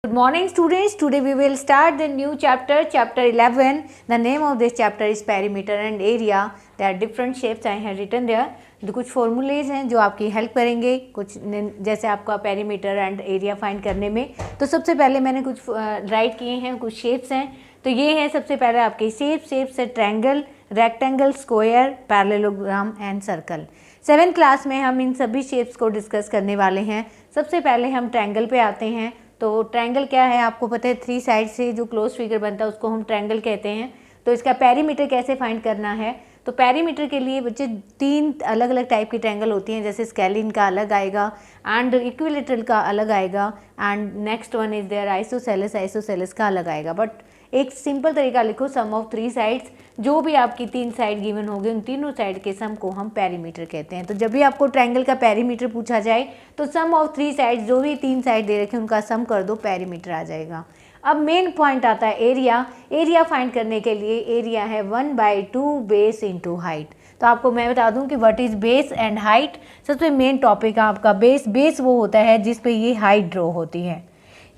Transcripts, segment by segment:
Good morning students, today we will start the new chapter, chapter 11. The name of this chapter is perimeter and area. There are different shapes I have written there. तो कुछ formulas हैं जो आपकी help करेंगे कुछ जैसे आपका perimeter and area find करने में। तो सबसे पहले मैंने कुछ राइट किए हैं, कुछ शेप्स हैं। तो ये है सबसे पहले आपके शेप्स है triangle, rectangle, square, parallelogram and circle. 7th class में हम इन सभी शेप्स को डिस्कस करने वाले हैं। सबसे पहले हम ट्रायंगल पे आते हैं। तो ट्रायंगल क्या है आपको पता है, 3 साइड से जो क्लोज फिगर बनता है उसको हम ट्रायंगल कहते हैं। तो इसका पेरीमीटर कैसे फाइंड करना है, तो पेरीमीटर के लिए बच्चे 3 अलग अलग टाइप की ट्रायंगल होती हैं, जैसे स्केलिन का अलग आएगा एंड इक्विलेटरल का अलग आएगा and next one is there isosceles का अलग आएगा। बट एक सिंपल तरीका लिखो, सम ऑफ 3 साइड्स, जो भी आपकी 3 साइड गिवन होगी उन तीनों साइड के सम को हम पेरीमीटर कहते हैं। तो जब भी आपको ट्रायंगल का पेरीमीटर पूछा जाए तो सम ऑफ 3 साइड्स, जो भी 3 साइड दे रखे उनका सम कर दो, पेरीमीटर आ जाएगा। अब मेन पॉइंट आता है एरिया फाइंड करने के लिए एरिया है 1/2 बेस इंटू हाइट। तो आपको मैं बता दूं कि what is base and height. सबसे मेन टॉपिक है आपका बेस वो होता है जिस पे ये हाइट ड्रॉ होती है,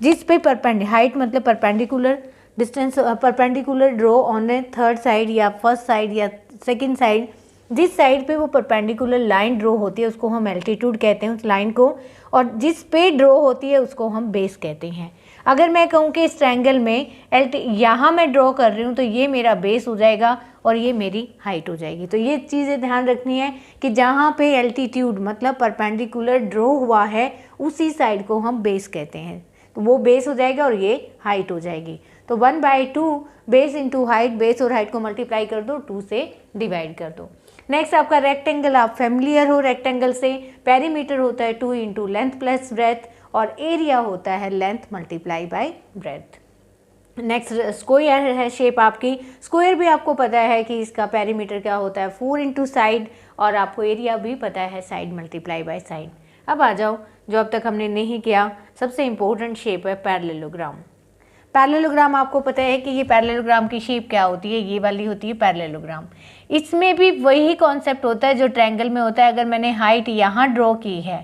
जिस पे हाइट मतलब perpendicular distance, perpendicular draw on A third side या फर्स्ट साइड या सेकंड साइड, जिस साइड पे वो परपेंडिकुलर लाइन ड्रॉ होती है उसको हम एल्टीट्यूड कहते हैं उस लाइन को, और जिस पे ड्रॉ होती है उसको हम बेस कहते हैं। अगर मैं कहूँ कि इस ट्रायंगल में यहाँ मैं ड्रॉ कर रही हूँ तो ये मेरा बेस हो जाएगा और ये मेरी हाइट हो जाएगी। तो ये चीज़ें ध्यान रखनी है कि जहाँ पे एल्टीट्यूड मतलब परपेंडिकुलर ड्रॉ हुआ है उसी साइड को हम बेस कहते हैं। तो वो बेस हो जाएगा और ये हाइट हो जाएगी। तो 1/2 बेस इंटू हाइट, बेस और हाइट को मल्टीप्लाई कर दो, 2 से डिवाइड कर दो। नेक्स्ट आपका रेक्टेंगल, आप फेमिलियर हो रेक्टेंगल से। पेरीमीटर होता है 2 इंटू लेंथ प्लस ब्रेथ और एरिया होता है length multiply by breath. Next square है शेप आपकी। स्क्वायर भी आपको पता है कि इसका पेरीमीटर क्या होता है 4 इंटू साइड, और आपको एरिया भी पता है साइड मल्टीप्लाई बाय साइड। अब आ जाओ जो अब तक हमने नहीं किया, सबसे इम्पोर्टेंट शेप है पैरेललोग्राम। पैरेललोग्राम आपको पता है कि ये पैरेललोग्राम की शेप क्या होती है, ये वाली होती है पैरेललोग्राम। इसमें भी वही कॉन्सेप्ट होता है जो ट्रायंगल में होता है। अगर मैंने हाइट यहाँ ड्रॉ की है,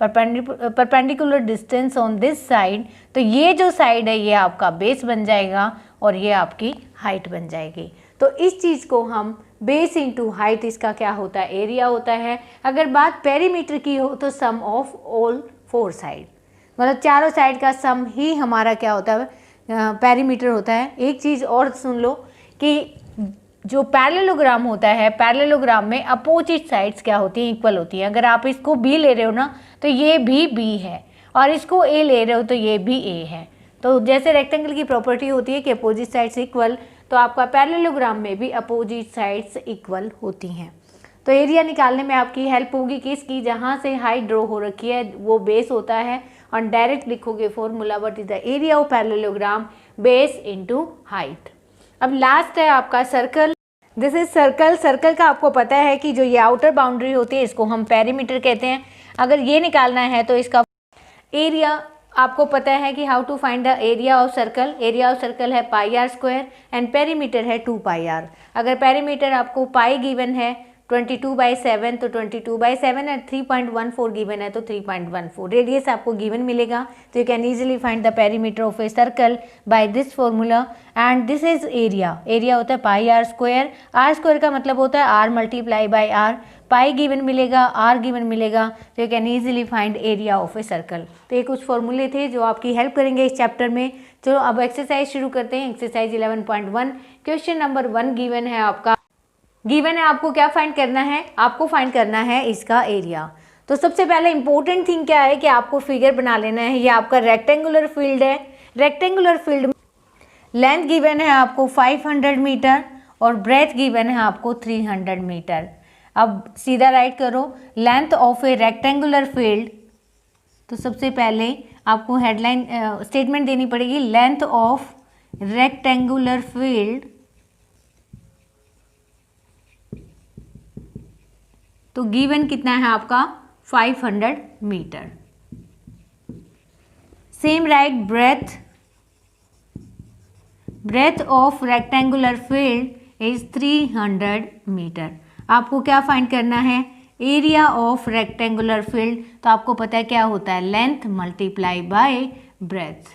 perpendicular distance on this side, तो ये जो साइड है ये आपका बेस बन जाएगा और ये आपकी हाइट बन जाएगी। तो इस चीज़ को हम बेस इंटू हाइट, इसका क्या होता है एरिया होता है। अगर बात पेरीमीटर की हो तो सम ऑफ ऑल 4 साइड, मतलब चारों साइड का सम ही हमारा क्या होता है पेरीमीटर होता है। एक चीज़ और सुन लो कि जो पैरेललोग्राम होता है, पैरेललोग्राम में अपोजिट साइड्स क्या होती हैं, इक्वल होती हैं। अगर आप इसको बी ले रहे हो ना तो ये भी बी है, और इसको ए ले रहे हो तो ये भी ए है। तो जैसे रेक्टेंगल की प्रॉपर्टी होती है कि अपोजिट साइड्स इक्वल, तो आपका पैरेललोग्राम में भी अपोजिट साइड्स इक्वल होती हैं। तो एरिया निकालने में आपकी हेल्प होगी किसकी, जहाँ से हाइट ड्रॉ हो रखी है वो बेस होता है, और डायरेक्ट लिखोगे formula what is the area of parallelogram, base into height. अब लास्ट है आपका circle. This is circle. Circle का आपको पता है कि जो ये आउटर बाउंड्री होती है इसको हम पेरीमीटर कहते हैं। अगर ये निकालना है तो इसका एरिया आपको पता है कि how to find the area of circle. Area of circle है πr² एंड पेरीमीटर है 2πr। अगर पेरीमीटर आपको पाई गिवन है 22/7 तो 22/7 एंड 3.14 गिवन है तो 3.14 रेडियस आपको गिवन मिलेगा। तो you can easily find the perimeter of a circle by this formula and this is area. Area होता है πr²। r² का मतलब होता है r multiply by r। Pi given मिलेगा, r गिवन मिलेगा, तो you can easily find area of a circle. तो ये कुछ फॉर्मूले थे जो आपकी हेल्प करेंगे इस चैप्टर में। चलो अब एक्सरसाइज शुरू करते हैं। एक्सरसाइज 11.1 क्वेश्चन नंबर 1 गिवन है आपका। गिवन है आपको क्या फाइंड करना है, आपको फाइंड करना है इसका एरिया। तो सबसे पहले इंपॉर्टेंट थिंग क्या है कि आपको फिगर बना लेना है। ये आपका रेक्टेंगुलर फील्ड है। रेक्टेंगुलर फील्ड लेंथ गिवन है आपको 500 मीटर और ब्रेथ गिवन है आपको 300 मीटर। अब सीधा राइट करो length of a rectangular field. तो सबसे पहले आपको हेडलाइन स्टेटमेंट देनी पड़ेगी, लेंथ ऑफ रेक्टेंगुलर फील्ड। तो गिवन कितना है आपका 500 metre. Same right breadth of rectangular field is 300 metre. आपको क्या फाइंड करना है एरिया ऑफ रेक्टेंगुलर फील्ड। तो आपको पता है क्या होता है लेंथ मल्टीप्लाई बाय ब्रेथ।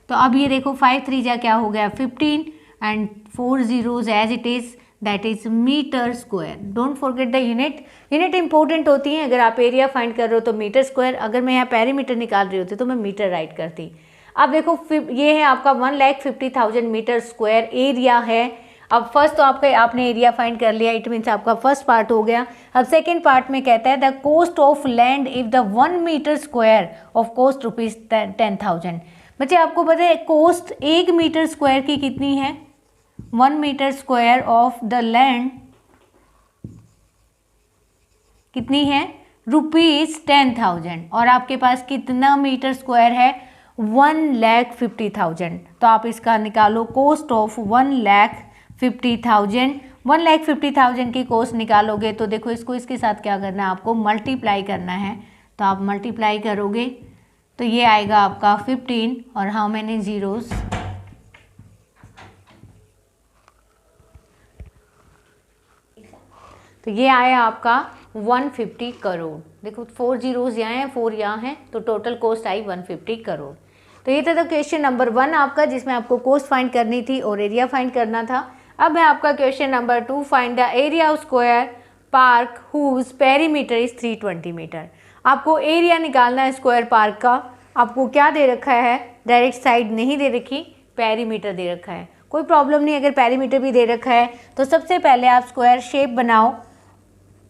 तो अब ये देखो 5 3 जा क्या हो गया 15 and 4 zeros as it is, that is metre square. Don't forget the unit, unit important होती है। अगर आप एरिया फाइंड कर रहे हो तो मीटर स्क्वायर, अगर मैं यहाँ पेरीमीटर निकाल रही होती तो मैं मीटर राइट करती। अब देखो ये है आपका 1,50,000 मीटर स्क्वायर एरिया है। अब फर्स्ट तो आपने एरिया फाइंड कर लिया, इट मीन्स आपका फर्स्ट पार्ट हो गया। अब सेकेंड पार्ट में कहता है the cost of land if the 1 metre square of cost ₹10,000। बच्चे आपको पता है कोस्ट 1 मीटर स्क्वायर की कितनी है? 1 metre square of the land कितनी है? ₹10,000। और आपके पास कितना मीटर स्क्वायर है? 1,50,000। तो आप इसका निकालो कोस्ट ऑफ 1,50,000। 1,50,000 की कोस्ट निकालोगे तो देखो इसको इसके साथ क्या करना है, आपको मल्टीप्लाई करना है। तो आप मल्टीप्लाई करोगे तो ये आएगा आपका 15 और हाउ मैनी जीरोस? तो ये आया आपका 150 करोड़। देखो 4 जीरोस यहाँ हैं, 4 यहाँ हैं, तो टोटल कोस्ट आई 150 करोड़। तो ये था क्वेश्चन नंबर 1 आपका, जिसमें आपको कोस्ट फाइंड करनी थी और एरिया फाइंड करना था। अब है आपका question number 2, find the area of square park whose perimeter is 320 metre. आपको एरिया निकालना है स्क्वायर पार्क का। आपको क्या दे रखा है? डायरेक्ट साइड नहीं दे रखी, पेरीमीटर दे रखा है। कोई प्रॉब्लम नहीं अगर पेरीमीटर भी दे रखा है। तो सबसे पहले आप स्क्वायर शेप बनाओ।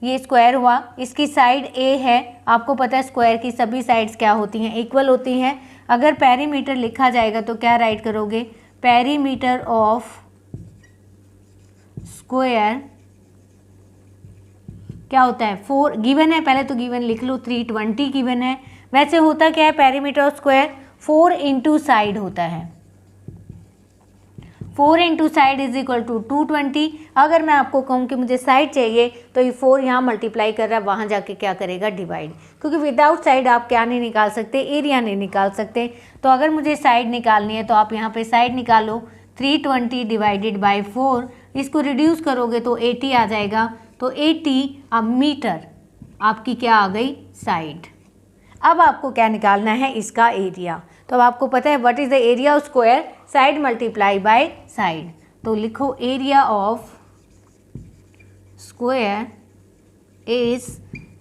ये स्क्वायर हुआ, इसकी साइड ए है। आपको पता है स्क्वायर की सभी साइड्स क्या होती हैं? इक्वल होती हैं। अगर पेरीमीटर लिखा जाएगा तो क्या राइट करोगे? पेरीमीटर ऑफ स्क्वायर क्या होता है? 4 गिवन है, पहले तो गिवन लिख लो, 320 गिवन है। वैसे होता क्या है perimeter of square? 4 into side होता है। 4 into side is equal to 220। अगर मैं आपको कहूँ कि मुझे साइड चाहिए तो ये 4 यहाँ मल्टीप्लाई कर रहा है, वहाँ जाके क्या करेगा? डिवाइड। क्योंकि विदाउट साइड आप क्या नहीं निकाल सकते? एरिया नहीं निकाल सकते। तो अगर मुझे साइड निकालनी है तो आप यहाँ पे साइड निकालो। 320 डिवाइडेड बाई 4, इसको रिड्यूस करोगे तो 80 आ जाएगा। तो 80 अब मीटर आपकी क्या आ गई? साइड। अब आपको क्या निकालना है? इसका एरिया। तो अब आपको पता है what is the area of square? Side multiply by side. तो लिखो area of square is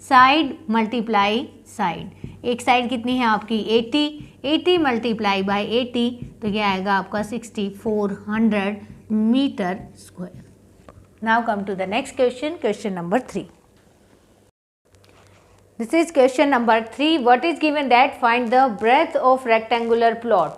side multiply side. एक साइड कितनी है आपकी? 80। 80 मल्टीप्लाई बाय 80 तो ये आएगा आपका 6400 metre square. Now come to the next question, question number 3। This is question number 3. What is given that find the breadth of rectangular plot?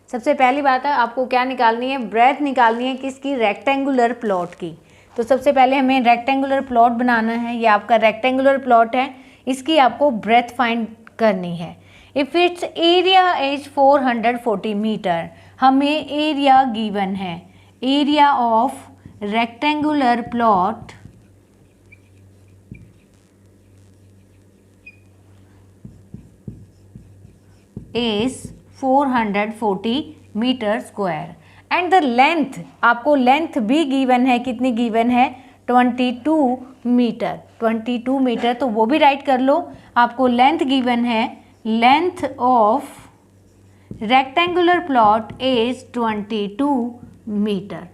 सबसे पहली बात है आपको क्या निकालनी है? ब्रेथ निकालनी है किसकी? रेक्टेंगुलर प्लॉट की। तो सबसे पहले हमें रेक्टेंगुलर प्लॉट बनाना है। ये आपका रेक्टेंगुलर प्लॉट है, इसकी आपको ब्रेथ फाइंड करनी है। If its area is 440 metre, हमें एरिया गिवन है। Area of rectangular plot is 440 metre square and the length, आपको लेंथ भी गिवन है। कितनी गिवन है? 22 मीटर। 22 मीटर तो वो भी राइट कर लो। आपको लेंथ गिवन है, length of rectangular plot is 22 metre.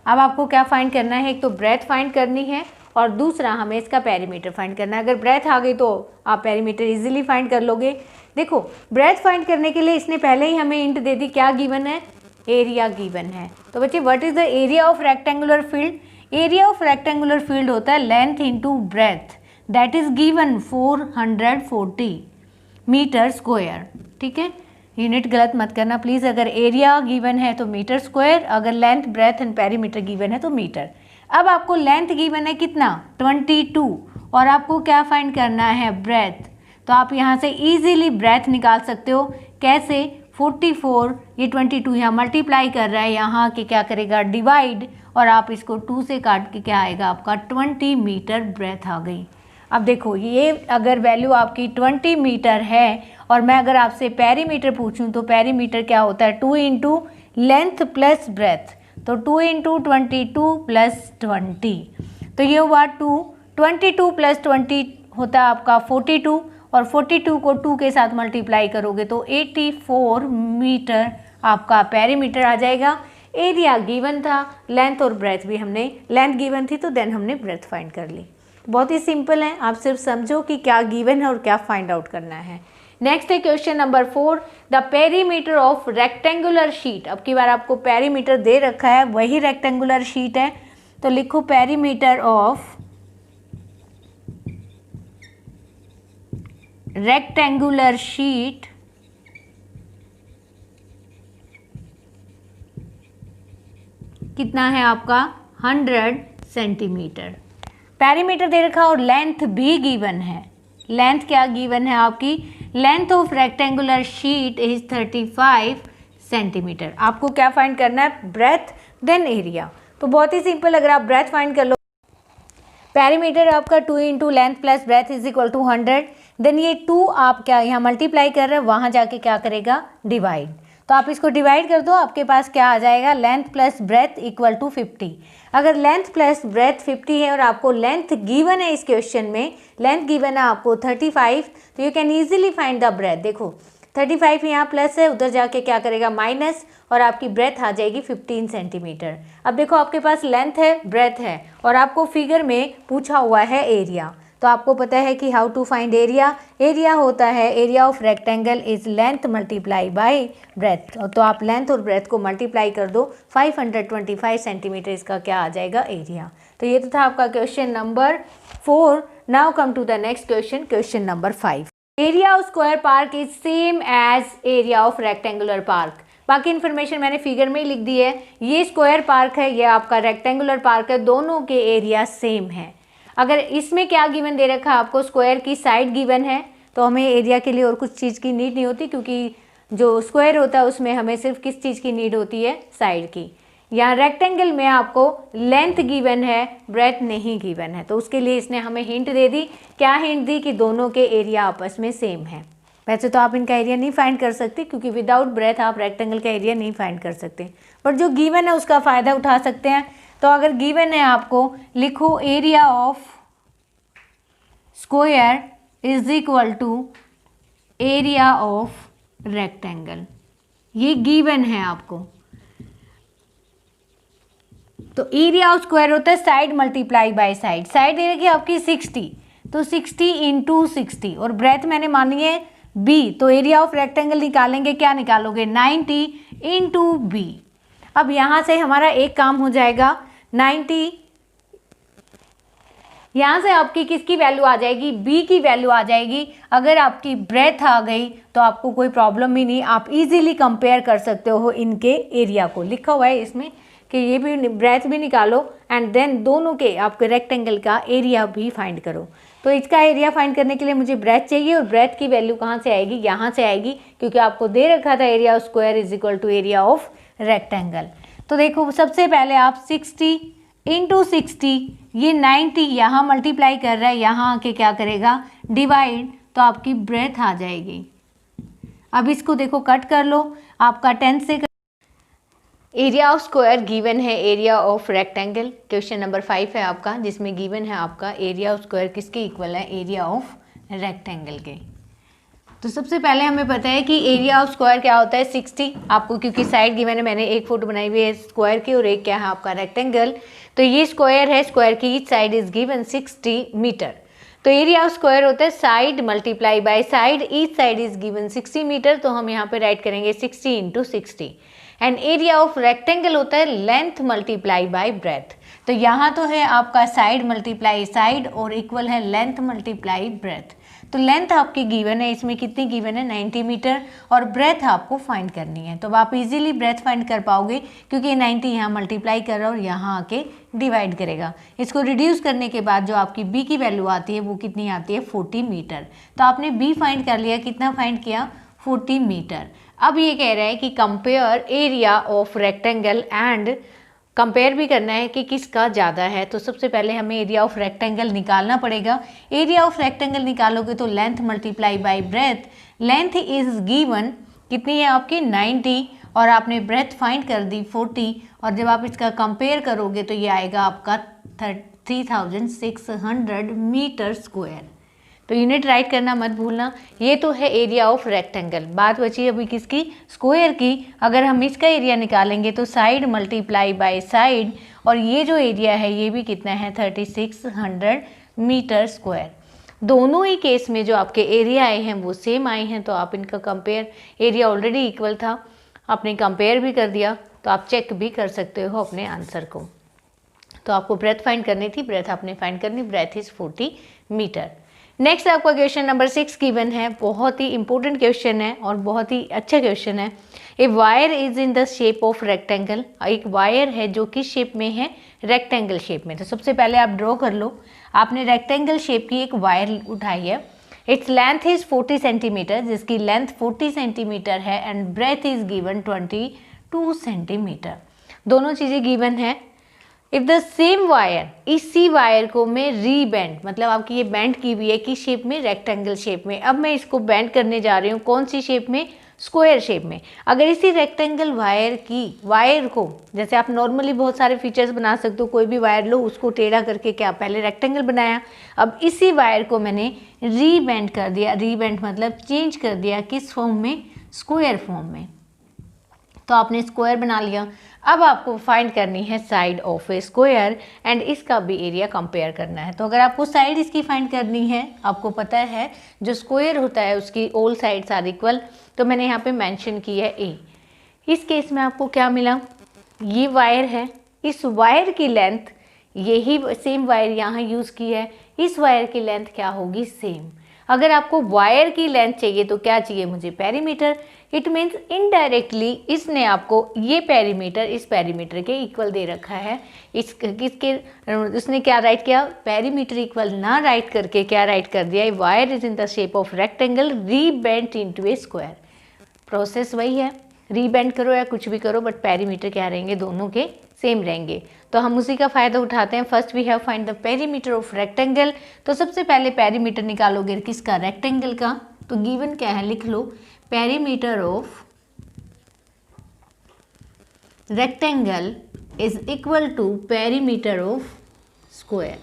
अब आपको क्या फाइंड करना है? एक तो ब्रेथ फाइंड करनी है और दूसरा हमें इसका पेरीमीटर फाइंड करना है। अगर ब्रेथ आ गई तो आप पेरीमीटर इजीली फाइंड कर लोगे। देखो ब्रेथ फाइंड करने के लिए इसने पहले ही हमें इंट दे दी, क्या गिवन है? एरिया गिवन है। तो बच्चे what is the area of rectangular field? Area of rectangular field होता है length into breadth, that is given 440 metre square. ठीक है, यूनिट गलत मत करना प्लीज़। अगर एरिया गिवन है तो मीटर स्क्वायर, अगर length breadth and perimeter given है तो मीटर। अब आपको लेंथ गिवन है कितना? 22 और आपको क्या फाइंड करना है? ब्रेथ। तो आप यहाँ से इजीली ब्रेथ निकाल सकते हो। कैसे? 44 ये 22 यहाँ मल्टीप्लाई कर रहा है, यहाँ के क्या करेगा? डिवाइड, और आप इसको 2 से काट के क्या आएगा आपका? 20 मीटर ब्रेथ आ गई। अब देखो ये अगर वैल्यू आपकी 20 मीटर है और मैं अगर आपसे पेरीमीटर पूछूं तो पेरीमीटर क्या होता है? 2 इंटू लेंथ प्लस ब्रेथ। तो 2 इंटू 22 प्लस 20, तो ये हुआ 2। 22 प्लस 20 होता है आपका 42 और 42 को 2 के साथ मल्टीप्लाई करोगे तो 84 मीटर आपका पेरीमीटर आ जाएगा। एरिया गिवन था, लेंथ और ब्रेथ भी हमने, लेंथ गिवन थी तो देन हमने ब्रेथ फाइंड कर ली। बहुत ही सिंपल है, आप सिर्फ समझो कि क्या गिवन है और क्या फाइंड आउट करना है। नेक्स्ट है question number 4, the perimeter of rectangular sheet. अब की बार आपको पेरीमीटर दे रखा है, वही रेक्टेंगुलर शीट है, तो लिखो पेरीमीटर ऑफ रेक्टेंगुलर शीट कितना है आपका 100 सेंटीमीटर। पेरीमीटर दे रखा और लेंथ भी गिवन है। लेंथ क्या गिवन है आपकी, length of rectangular sheet is 35 centimetre. आपको क्या फाइंड करना है, ब्रेथ देन एरिया। तो बहुत ही सिंपल, अगर आप ब्रेथ फाइंड कर लो, पेरीमीटर आपका 2 into length plus breadth is equal to 100, then ये 2 आप क्या यहाँ मल्टीप्लाई कर रहे हैं, वहाँ जाके क्या करेगा, डिवाइड। तो आप इसको डिवाइड कर दो, आपके पास क्या आ जाएगा, length plus breadth equal to 50। अगर लेंथ प्लस ब्रेथ 50 है और आपको लेंथ गिवन है, इस क्वेश्चन में लेंथ गिवन है आपको 35, तो you can easily find the breadth. देखो 35 यहाँ प्लस है, उधर जाके क्या करेगा माइनस, और आपकी ब्रेथ आ जाएगी 15 सेंटीमीटर। अब देखो आपके पास लेंथ है, ब्रेथ है, और आपको फिगर में पूछा हुआ है एरिया। तो आपको पता है कि how to find area. Area होता है area of rectangle is length multiply by breadth. तो आप लेंथ और ब्रेथ को मल्टीप्लाई कर दो, 525 सेंटीमीटर इसका क्या आ जाएगा, एरिया। तो ये तो था आपका question number 4। Now come to the next question, question number 5। Area of square park is same as area of rectangular park. बाकी इन्फॉर्मेशन मैंने फिगर में ही लिख दी है। ये स्क्वायर पार्क है, ये आपका रेक्टेंगुलर पार्क है, दोनों के एरिया सेम है। अगर इसमें क्या गिवन दे रखा है आपको, स्क्वायर की साइड गिवन है, तो हमें एरिया के लिए और कुछ चीज़ की नीड नहीं होती, क्योंकि जो स्क्वायर होता है उसमें हमें सिर्फ किस चीज़ की नीड होती है, साइड की। यहाँ रेक्टेंगल में आपको लेंथ गिवन है, ब्रेथ नहीं गिवन है, तो उसके लिए इसने हमें हिंट दे दी। क्या हिंट दी, कि दोनों के एरिया आपस में सेम है। वैसे तो आप इनका एरिया नहीं फाइंड कर सकते, क्योंकि विदाउट ब्रेथ आप रेक्टेंगल का एरिया नहीं फाइंड कर सकते, बट जो गिवन है उसका फ़ायदा उठा सकते हैं। तो अगर गिवन है आपको, लिखो area of square is equal to area of rectangle, ये गिवन है आपको। तो एरिया ऑफ स्क्वायर होता है side multiply by side. Side दे रखी है आपकी 60, तो 60 इंटू 60, और ब्रेथ मैंने मानी है बी, तो एरिया ऑफ रेक्टेंगल निकालेंगे, क्या निकालोगे, 90 इंटू बी। अब यहाँ से हमारा एक काम हो जाएगा, 90, यहाँ से आपकी किसकी वैल्यू आ जाएगी, बी की वैल्यू आ जाएगी। अगर आपकी ब्रेथ आ गई तो आपको कोई प्रॉब्लम ही नहीं, आप इजीली कंपेयर कर सकते हो इनके एरिया को। लिखा हुआ है इसमें कि ये भी ब्रेथ भी निकालो एंड देन दोनों के आपके रेक्टेंगल का एरिया भी फाइंड करो। तो इसका एरिया फाइंड करने के लिए मुझे ब्रेथ चाहिए, और ब्रेथ की वैल्यू कहाँ से आएगी, यहाँ से आएगी, क्योंकि आपको दे रखा था area of square is equal to area of rectangle. तो देखो सबसे पहले आप 60 इंटू 60, ये 90 यहाँ मल्टीप्लाई कर रहा है, यहाँ आके क्या करेगा, डिवाइड, तो आपकी ब्रेथ आ जाएगी। अब इसको देखो कट कर लो, आपका 10 से एरिया ऑफ स्क्वायर गिवन है area of rectangle. Question number 5 है आपका, जिसमें गिवन है आपका एरिया ऑफ स्क्वायर किसके इक्वल है, एरिया ऑफ रेक्टेंगल के। तो सबसे पहले हमें पता है कि एरिया ऑफ स्क्वायर क्या होता है, 60। आपको क्योंकि साइड गिवन है, मैंने एक फोटो बनाई हुई है स्क्वायर की और एक क्या है आपका रेक्टेंगल। तो ये स्क्वायर है, स्क्वायर की each side is given 60 metre. तो एरिया ऑफ स्क्वायर होता है side multiply by side, each side is given 60 metre. तो हम यहाँ पे राइट करेंगे 60 into 60। And area of rectangle होता है लेंथ मल्टीप्लाई बाय ब्रेथ। तो यहाँ तो है आपका साइड मल्टीप्लाई साइड और इक्वल है लेंथ मल्टीप्लाई ब्रेथ। तो लेंथ आपकी गिवन है, इसमें कितनी गिवन है, 90 मीटर, और ब्रेथ आपको फाइंड करनी है। तो आप इजीली ब्रेथ फाइंड कर पाओगे, क्योंकि 90 यहाँ मल्टीप्लाई कर रहा है और यहाँ आके डिवाइड करेगा। इसको रिड्यूस करने के बाद जो आपकी बी की वैल्यू आती है वो कितनी आती है, 40 मीटर। तो आपने बी फाइंड कर लिया, कितना फाइंड किया, 40 मीटर। अब ये कह रहा है कि compare area of rectangle and compare भी करना है कि किसका ज़्यादा है। तो सबसे पहले हमें एरिया ऑफ रेक्टेंगल निकालना पड़ेगा। एरिया ऑफ रेक्टेंगल निकालोगे तो length multiply by breath. Length is given कितनी है आपकी 90, और आपने ब्रेथ फाइंड कर दी 40, और जब आप इसका कंपेयर करोगे तो ये आएगा आपका 3600 मीटर स्क्वायर। तो यूनिट राइट करना मत भूलना। ये तो है एरिया ऑफ रेक्टेंगल। बात बची अभी किसकी, स्क्वायर की। अगर हम इसका एरिया निकालेंगे तो साइड मल्टीप्लाई बाय साइड, और ये जो एरिया है ये भी कितना है 3600 मीटर स्क्वायर। दोनों ही केस में जो आपके एरिया आए हैं वो सेम आए हैं, तो आप इनका कंपेयर, एरिया ऑलरेडी इक्वल था, आपने कंपेयर भी कर दिया, तो आप चेक भी कर सकते हो अपने आंसर को। तो आपको ब्रेथ फाइंड करनी थी, ब्रेथ आपने फाइंड करनी, ब्रेथ इज 40 मीटर। नेक्स्ट आपका क्वेश्चन नंबर 6 गिवन है, बहुत ही इंपॉर्टेंट क्वेश्चन है और बहुत ही अच्छा क्वेश्चन है। A wire is in the shape of rectangle, एक वायर है जो किस शेप में है, रेक्टेंगल शेप में। तो सबसे पहले आप ड्रॉ कर लो, आपने रेक्टेंगल शेप की एक वायर उठाई है, इट्स लेंथ इज 40 सेंटीमीटर, जिसकी लेंथ 40 सेंटीमीटर है, and breadth is given 22 centimetre. दोनों चीज़ें गिवन है। इफ द सेम वायर, इसी वायर को मैं रीबेंड, मतलब आपकी ये बेंड की हुई है किस शेप में, रेक्टेंगल शेप में। अब मैं इसको बेंड करने जा रही हूँ कौन सी शेप में, स्क्वायर शेप में। अगर इसी रेक्टेंगल वायर को, जैसे आप नॉर्मली बहुत सारे फीचर्स बना सकते हो, कोई भी वायर लो उसको टेढ़ा करके क्या पहले रेक्टेंगल बनाया, अब इसी वायर को मैंने रीबेंड कर दिया, रीबेंड मतलब चेंज कर दिया किस फॉर्म में, स्क्वायर फॉर्म में। तो आपने स्क्वायर बना लिया। अब आपको फाइंड करनी है side of A square, and इसका भी एरिया कंपेयर करना है। तो अगर आपको साइड इसकी फाइंड करनी है, आपको पता है जो स्क्वायर होता है उसकी ऑल साइड्स आर इक्वल, तो मैंने यहाँ पे मेंशन की है ए। इस केस में आपको क्या मिला, ये वायर है, इस वायर की लेंथ, यही सेम वायर यहाँ यूज़ की है, इस वायर की लेंथ क्या होगी, सेम। अगर आपको वायर की लेंथ चाहिए तो क्या चाहिए मुझे, पेरीमीटर। इट मीन्स इनडायरेक्टली इसने आपको ये पेरीमीटर इस पेरीमीटर के इक्वल दे रखा है। इस किसके, उसने क्या राइट किया, पेरीमीटर इक्वल ना राइट करके क्या राइट कर दिया, wire is in the shape of rectangle rebent into a square. Process वही है, रीबेंड करो या कुछ भी करो, बट पेरीमीटर क्या रहेंगे, दोनों के सेम रहेंगे। तो हम उसी का फायदा उठाते हैं। First we have find the perimeter of rectangle. तो सबसे पहले पेरीमीटर निकालोगे किसका, रेक्टेंगल का। तो गिवन क्या है, लिख लो, perimeter of rectangle is equal to perimeter of square.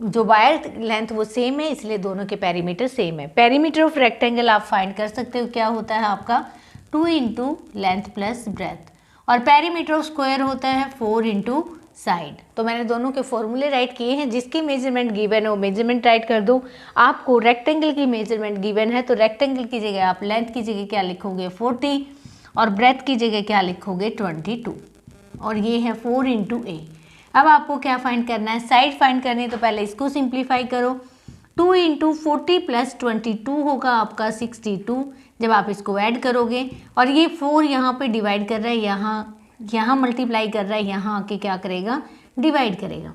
जो वायर लेंथ वो सेम है, इसलिए दोनों के पेरीमीटर सेम है। पेरीमीटर ऑफ रेक्टेंगल आप फाइंड कर सकते हो, क्या होता है आपका 2 इंटू लेंथ प्लस ब्रेथ, और पेरीमीटर ऑफ स्क्वायर होता है 4 इंटू साइड। तो मैंने दोनों के फॉर्मूले राइट किए हैं, जिसकी मेजरमेंट गिवन है वो मेजरमेंट राइट कर दो। आपको रेक्टेंगल की मेजरमेंट गिवन है, तो रेक्टेंगल की जगह आप लेंथ की जगह क्या लिखोगे 40, और ब्रेथ की जगह क्या लिखोगे 22, और ये है 4 इंटू ए। अब आपको क्या फाइंड करना है, साइड फाइंड करनी है, तो पहले इसको सिंप्लीफाई करो। 2 इंटू 40 प्लस 22 होगा आपका 62, जब आप इसको ऐड करोगे, और ये 4 यहाँ पे डिवाइड कर रहा है, यहाँ मल्टीप्लाई कर रहा है, यहाँ आके क्या करेगा, डिवाइड करेगा,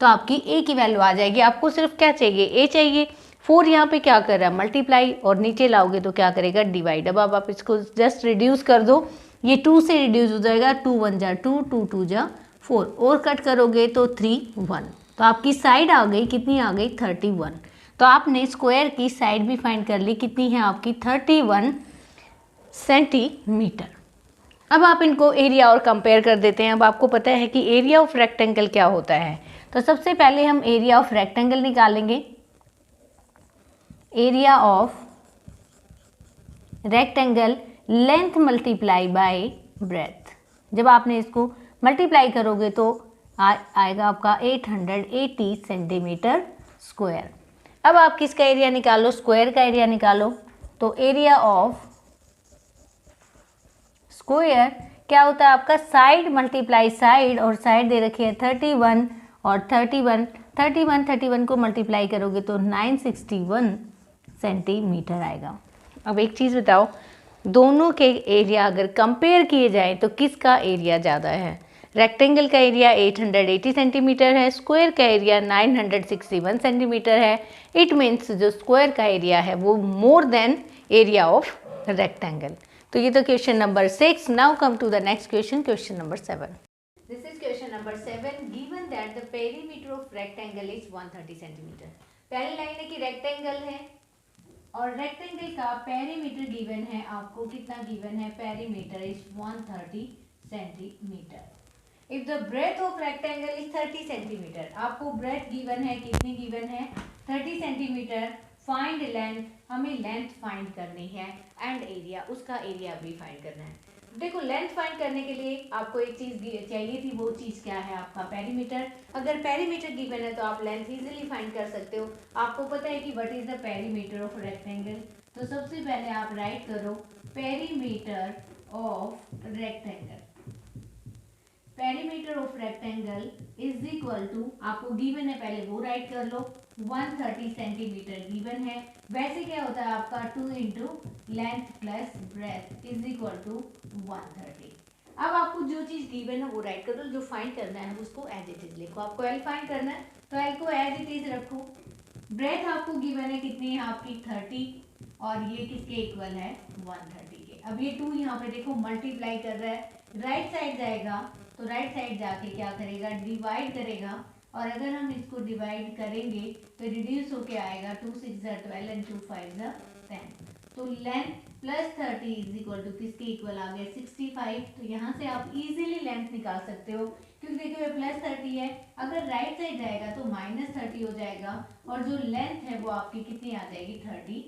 तो आपकी ए की वैल्यू आ जाएगी। आपको सिर्फ क्या चाहिए, ए चाहिए। 4 यहाँ पे क्या कर रहा है, मल्टीप्लाई, और नीचे लाओगे तो क्या करेगा, डिवाइड। अब आप इसको जस्ट रिड्यूस कर दो, ये 2 से रिड्यूस हो जाएगा, 2 1 जा 2, 2 2 जा 4, और कट करोगे तो 3 1, तो आपकी साइड आ गई, कितनी आ गई 31। तो आपने स्क्वायर की साइड भी फाइंड कर ली, कितनी है आपकी 31 सेंटीमीटर। अब आप इनको एरिया और कंपेयर कर देते हैं। अब आपको पता है कि एरिया ऑफ रेक्टेंगल क्या होता है, तो सबसे पहले हम एरिया ऑफ रेक्टेंगल निकालेंगे। Area of rectangle length multiply by breath. जब आपने इसको मल्टीप्लाई करोगे तो आएगा आपका 880 सेंटीमीटर स्क्वायर। अब आप किसका एरिया निकालो, स्क्वायर का एरिया निकालो। तो एरिया ऑफ स्क्वायर क्या होता है आपका, साइड मल्टीप्लाई साइड, और साइड दे रखी है 31, और 31 को मल्टीप्लाई करोगे तो 961 सेंटीमीटर आएगा। अब एक चीज़ बताओ, दोनों के एरिया अगर कंपेयर किए जाए तो किसका एरिया ज़्यादा है। रेक्टेंगल का एरिया 880 सेंटीमीटर है, स्क्वायर का एरिया 961 सेंटीमीटर है। इट मीन्स जो स्क्वायर का एरिया है वो more than area of rectangle. तो ये तो question number 6। Now come to the next question, question number 7। This is question number 7। Given that the perimeter of rectangle is 130 centimetre. पहली line है कि रेक्टेंगल है, और रेक्टेंगल का पेरीमीटर गिवन है आपको, कितना गिवन है, perimeter is 130 centimetre. If the breadth of rectangle is 30 centimetre, आपको ब्रेथ गिवन है, कितनी गिवन है 30 सेंटीमीटर, फाइंड लेंथ, हमें लेंथ फाइंड करनी है एंड एरिया, उसका एरिया भी फाइंड करना है। देखो लेंथ फाइंड करने के लिए आपको एक चीज चाहिए थी, वो चीज क्या है आपका पेरीमीटर। अगर पेरीमीटर गिवन है तो आप लेंथ इजीली फाइंड कर सकते हो। आपको पता है कि what is the perimeter of rectangle, तो सबसे पहले आप राइट करो perimeter of rectangle. Perimeter of rectangle is equal to, आपको गिवन है पहले वो राइट कर लो, 130 सेंटीमीटर गिवन है। वैसे क्या होता है आपका 2 into length plus breadth is equal to 130। अब आपको जो चीज गिवन है वो राइट कर दो, जो फाइंड करना है उसको एज इट इज लिखो। आपको एल फाइंड करना है तो एल को एज इट इज रखो। ब्रेथ आपको गिवन है कितनी है आपकी 30 और ये किसके इक्वल है 130 के। अब ये 2 यहाँ पे देखो मल्टीप्लाई कर रहा है, राइट साइड जाएगा तो राइट साइड जाके क्या करेगा डिवाइड करेगा, और अगर हम इसको डिवाइड करेंगे तो रिड्यूस होके आएगा 2 6 12 एंड 2 5 10। तो length plus 30 is equal to किसके इक्वल आ गया 65। तो यहाँ से आप इजीली लेंथ निकाल सकते हो, क्योंकि देखो ये प्लस 30 है, अगर राइट साइड जाएगा तो माइनस 30 हो जाएगा, और जो लेंथ है वो आपकी कितनी आ जाएगी 35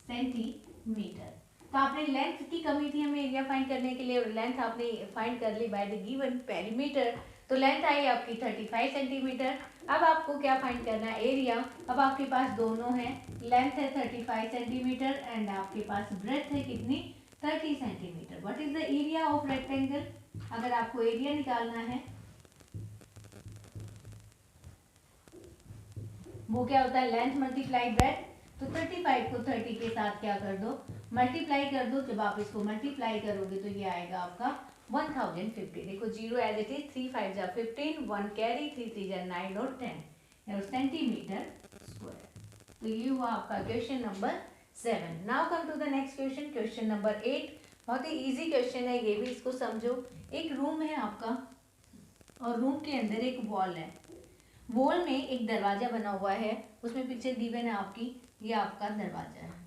सेंटीमीटर। तो आपने लेंथ की कमी थी हमें एरिया फाइंड करने के लिए, और लेंथ आपने फाइंड कर ली बाय द गिवन पेरीमीटर, तो लेंथ आई आपकी 35 सेंटीमीटर। अब आपको क्या फाइंड करना है एरिया। अब आपके पास दोनों है, लेंथ है 35 सेंटीमीटर एंड आपके पास ब्रेथ है कितनी 30 centimetre. What is the area of rectangle, अगर आपको एरिया निकालना है वो क्या होता है लेंथ मल्टीप्लाई ब्रेथ। तो 35 को 30 के साथ क्या कर दो मल्टीप्लाई कर दो, जब आप इसको मल्टीप्लाई करोगे तो ये आएगा आपका 1050। देखो जीरो एज इट इज, 3 5 जा 15, 1 कैरी, 3 3 जा 9 और 10 सेंटीमीटर स्क्वायर। तो ये हुआ आपका question number 7। Now come to the next question, question number 8। बहुत ही इजी क्वेश्चन है ये भी, इसको समझो। एक रूम है आपका और रूम के अंदर एक वॉल है, वॉल में एक दरवाजा बना हुआ है, उसमें पिक्चर गिवन है आपकी, ये आपका दरवाजा है।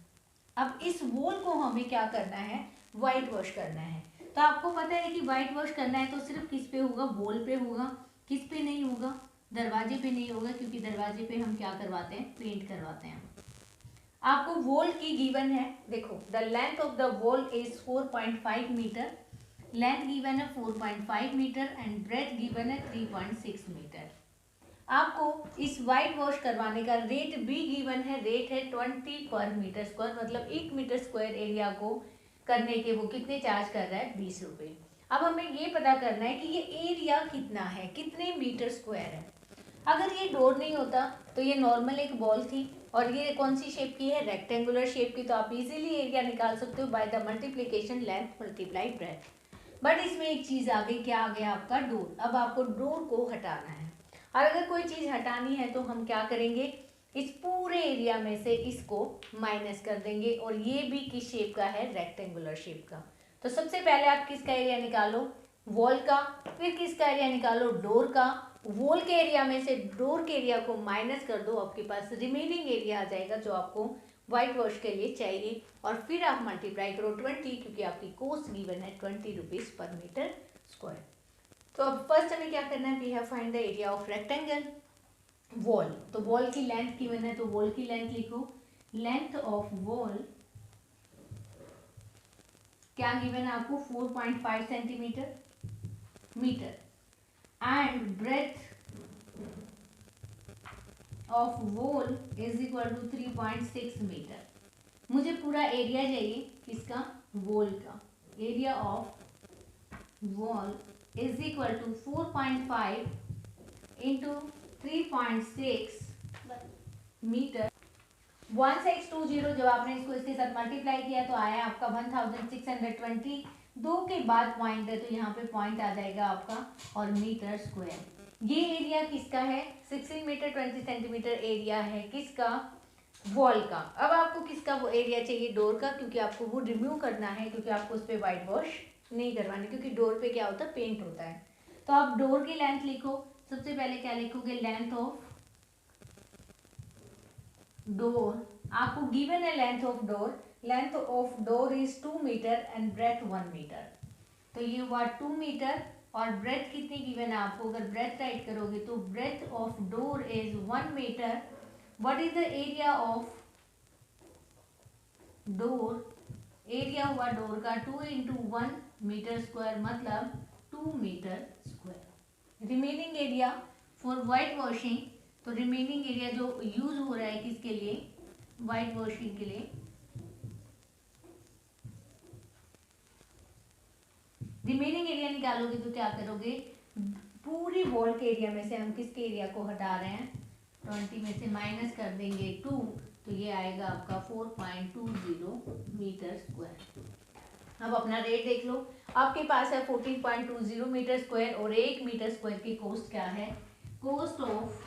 अब इस वॉल को हमें क्या करना है वाइट वॉश करना है। तो आपको पता है कि वाइट वॉश करना है तो सिर्फ किस पे होगा वॉल पे होगा, किस पे नहीं होगा दरवाजे पे नहीं होगा, क्योंकि दरवाजे पे हम क्या करवाते हैं पेंट करवाते हैं। आपको वॉल की गिवन है, देखो the length of the wall is 4.5 metre, length given है 4.5 मीटर एंड ब्रेथ गिवन है 3.6 मीटर। आपको इस वाइट वॉश करवाने का रेट भी गिवन है, रेट है 20 पर मीटर स्क्वायर, मतलब 1 मीटर स्क्वायर एरिया को करने के वो कितने चार्ज कर रहा है 20 रुपये। अब हमें ये पता करना है कि ये एरिया कितना है, कितने मीटर स्क्वायर है। अगर ये डोर नहीं होता तो ये नॉर्मल एक बॉल थी, और ये कौन सी शेप की है रेक्टेंगुलर शेप की, तो आप इजीली एरिया निकाल सकते हो by the multiplication length multiply breath. But इसमें एक चीज आ गई, क्या आ गया आपका डोर। अब आपको डोर को हटाना है, और अगर कोई चीज हटानी है तो हम क्या करेंगे इस पूरे एरिया में से इसको माइनस कर देंगे, और ये भी किस शेप का है रेक्टेंगुलर शेप का। तो सबसे पहले आप किसका एरिया निकालो वॉल का, फिर किसका एरिया निकालो डोर का। वॉल के एरिया में से डोर के एरिया को माइनस कर दो, आपके पास रिमेनिंग एरिया आ जाएगा जो आपको व्हाइट वॉश के लिए चाहिए, और फिर आप मल्टीप्लाई करो 20, क्योंकि आपकी कॉस्ट गिवन है 20 रुपीज पर मीटर स्क्वायर। तो अब फर्स्ट हमें क्या करना है, we have find the area of rectangle wall. तो वॉल की लेंथ गिवन है तो वॉल की लेंथ लिखो, लेंथ ऑफ वॉल क्या गिवन है आपको 4.5 centimetre metre and breadth of wall is equal to 3.6 metre. मुझे पूरा एरिया चाहिए किसका वॉल का, area of wall is equal to 4.5 into 3.6 metre. 1620 जब आपने इसको इसके साथ मल्टीप्लाई किया तो आया आपका 1620। 2 के बाद पॉइंट है तो यहाँ पे पॉइंट आ जाएगा आपका और मीटर स्क्वायर। ये एरिया किसका है 16 मीटर 20 सेंटीमीटर एरिया है किसका वॉल का। अब आपको किसका वो एरिया चाहिए डोर का, क्योंकि आपको वो रिमूव करना है, क्योंकि आपको उस पर वाइट वॉश नहीं करवानी, क्योंकि डोर पे क्या होता है पेंट होता है। तो आप डोर की लेंथ लिखो, सबसे पहले क्या लिखोगे लेंथ ऑफ डोर। आपको गिवन है length of door, length of door is 2 metre and breadth 1 metre. तो ये हुआ 2 मीटर और ब्रेथ कितनी गिवन है आपको, अगर ब्रेथ राइट करोगे तो breadth of door is 1 metre. What is the area of door, area हुआ डोर का 2 इंटू 1 मीटर स्क्वायर मतलब 2 metre square. Remaining area for white washing, तो रिमेनिंग एरिया जो यूज हो रहा है किसके लिए, वाइट वॉशिंग के लिए, रिमेनिंग एरिया निकालोगे तो क्या करोगे, पूरी वॉल के एरिया में से हम किसके एरिया को हटा रहे हैं, 20 में से माइनस कर देंगे 2, तो ये आएगा आपका 4.20 मीटर स्क्वायर। अब अपना रेट देख लो, आपके पास है 14.20 मीटर स्क्वायर और 1 मीटर स्क्वायर की कॉस्ट क्या है, cost of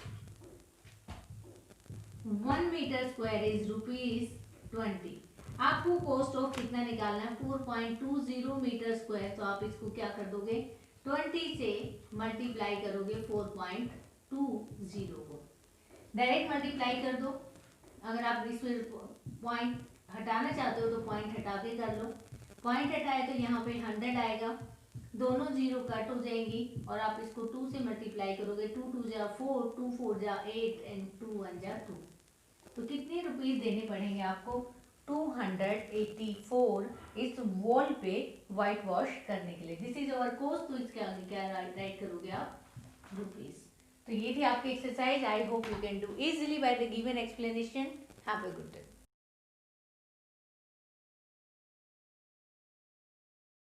1 metre square is ₹20। आपको कॉस्ट ऑफ कितना निकालना है, 4.20 मीटर स्क्वायर, तो आप इसको क्या कर दोगे, 20 से मल्टीप्लाई करोगे 4.20 को, डायरेक्ट मल्टीप्लाई कर दो। अगर आप इस पॉइंट हटाना चाहते हो तो पॉइंट हटा के कर लो, पॉइंट हटाए तो यहाँ पे 100 आएगा, दोनों जीरो कट हो जाएंगी और आप इसको 2 से मल्टीप्लाई करोगे, 2 2 जा 4, 2 4 जा 8 एंड 2 1 जा 2, तो कितने रुपीस देने पड़ेंगे आपको, 284 इस वॉल पे वाइट वॉश करने के लिए। दिस इज अवर कॉस्ट, तो इसके आगे क्या राइट करोगे आप, रुपीस। तो ये थी आपकी exercise. I hope you can do easily by the given explanation. Have a good day.